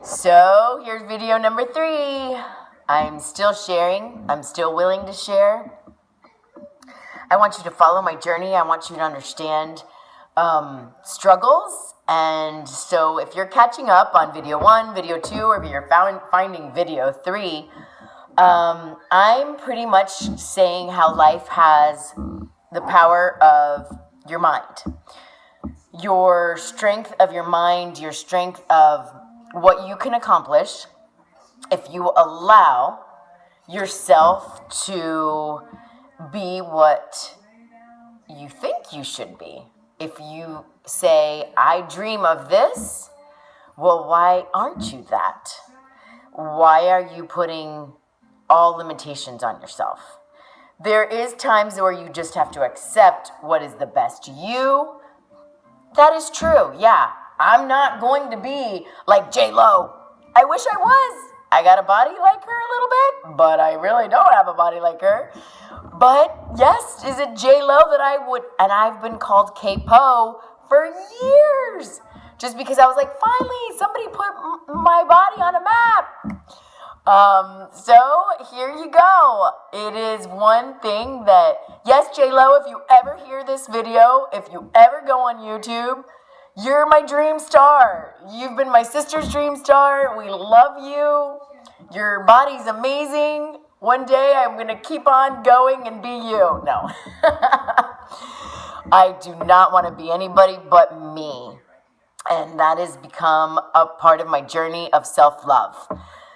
So here's video number 3. I'm still sharing. I'm still willing to share. I want you to follow my journey. I want you to understand struggles. And so if you're catching up on video 1, video 2, or if you're finding video 3, I'm pretty much saying how life has the power of your mind. Your strength of your mind, your strength of what you can accomplish if you allow yourself to be what you think you should be. If you say, I dream of this, well, why aren't you that? Why are you putting all limitations on yourself? There is times where you just have to accept what is the best you. That is true, yeah. I'm not going to be like J-Lo. I wish I was. I got a body like her a little bit, but I really don't have a body like her. But yes, is it J-Lo that I would, and I've been called K-Po for years. Just because I was like, finally, somebody put my body on a map. So here you go. It is one thing that, yes, J-Lo, if you ever hear this video, if you ever go on YouTube, you're my dream star. You've been my sister's dream star. We love you. Your body's amazing. One day I'm going to keep on going and be you. No. I do not want to be anybody but me. And that has become a part of my journey of self-love.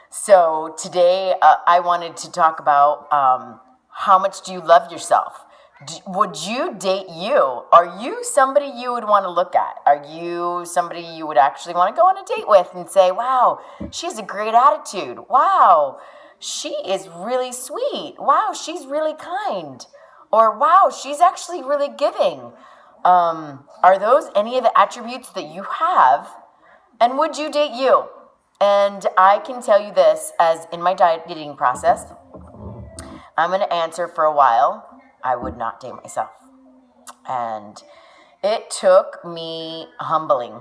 So today I wanted to talk about how much do you love yourself? Would you date you? Are you somebody you would want to look at? Are you somebody you would actually want to go on a date with and say, wow, she has a great attitude. Wow, she is really sweet. Wow, she's really kind. Or wow, she's actually really giving. Are those any of the attributes that you have? And would you date you? And I can tell you this, as in my dating process, I'm going to answer for a while, I would not date myself. And it took me humbling.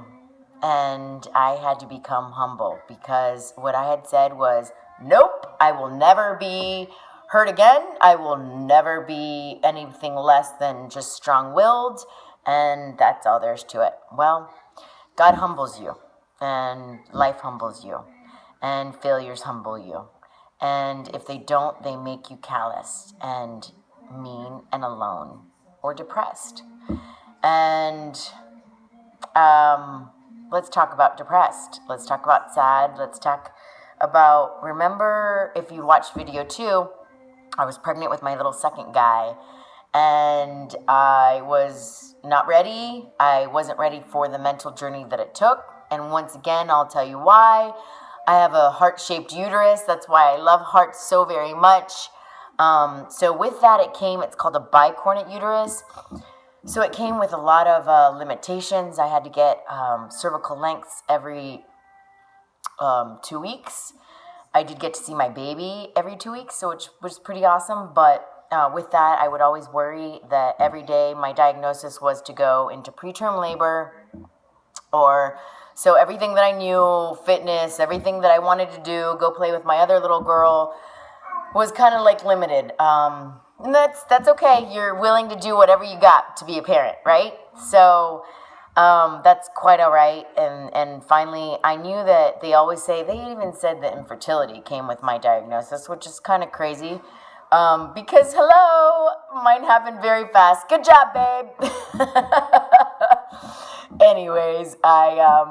And I had to become humble because what I had said was, nope, I will never be hurt again. I will never be anything less than just strong-willed. And that's all there is to it. Well, God humbles you. And life humbles you. And failures humble you. And if they don't, they make you callous and mean and alone or depressed. And let's talk about depressed. Let's talk about sad. Let's talk about, remember, if you watched video 2, I was pregnant with my little second guy. And I was not ready. I wasn't ready for the mental journey that it took. And once again, I'll tell you why. I have a heart-shaped uterus. That's why I love hearts so very much. So with that, it's called a bicornate uterus. So it came with a lot of limitations. I had to get cervical lengths every 2 weeks. I did get to see my baby every 2 weeks, so which was pretty awesome. But with that, I would always worry that every day my diagnosis was to go into preterm labor. So everything that I knew, fitness, everything that I wanted to do, go play with my other little girl, was kind of like limited. And that's okay. You're willing to do whatever you got to be a parent, right? So that's quite all right. And finally, I knew that they always say, they even said that infertility came with my diagnosis, which is kind of crazy. Because, hello, mine happened very fast. Good job, babe. Anyways, I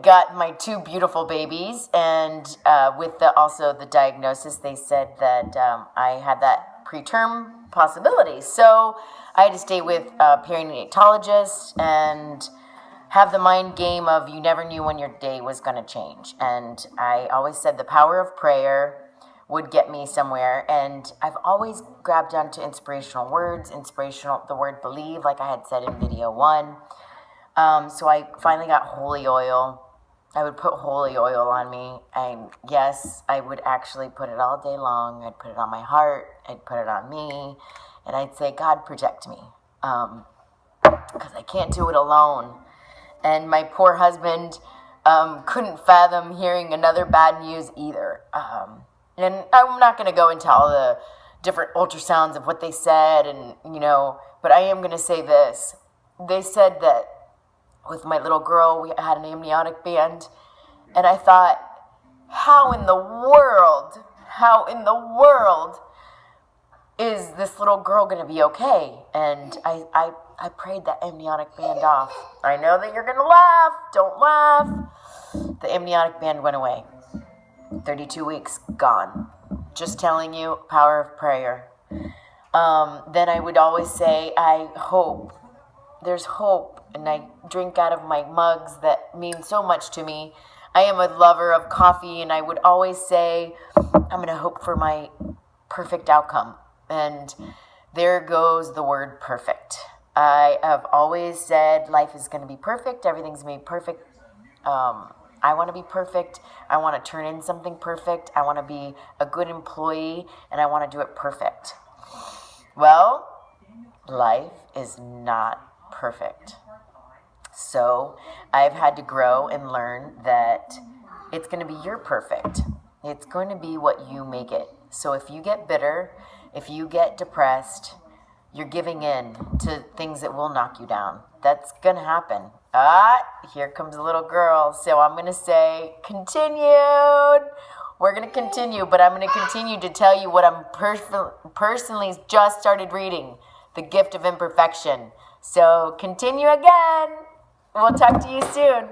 got my 2 beautiful babies, and with also the diagnosis, they said that I had that preterm possibility. So I had to stay with a perinatologist and have the mind game of you never knew when your day was going to change. And I always said the power of prayer would get me somewhere. And I've always grabbed onto inspirational words, the word believe, like I had said in video 1. So I finally got holy oil. I would put holy oil on me. And yes, I would actually put it all day long. I'd put it on my heart. I'd put it on me. And I'd say, God, protect me. Because I can't do it alone. And my poor husband couldn't fathom hearing another bad news either. And I'm not going to go into all the different ultrasounds of what they said, and but I am going to say this. They said that with my little girl, we had an amniotic band, and I thought, how in the world is this little girl going to be okay? And I prayed that amniotic band off. I know that you're going to laugh. Don't laugh. The amniotic band went away. 32 weeks, gone. Just telling you, power of prayer. Then I would always say, I hope. There's hope. And I drink out of my mugs that mean so much to me. I am a lover of coffee, and I would always say, I'm going to hope for my perfect outcome. And there goes the word perfect. I have always said life is going to be perfect. Everything's made perfect. I want to be perfect. I want to turn in something perfect. I want to be a good employee, and I want to do it perfect. Well, life is not perfect. So I've had to grow and learn that it's going to be your perfect. It's going to be what you make it. So if you get bitter, if you get depressed, you're giving in to things that will knock you down. That's going to happen. Here comes a little girl. So I'm going to say continued. We're going to continue, but I'm going to continue to tell you what I'm personally just started reading, The Gift of Imperfection. So continue again. We'll talk to you soon.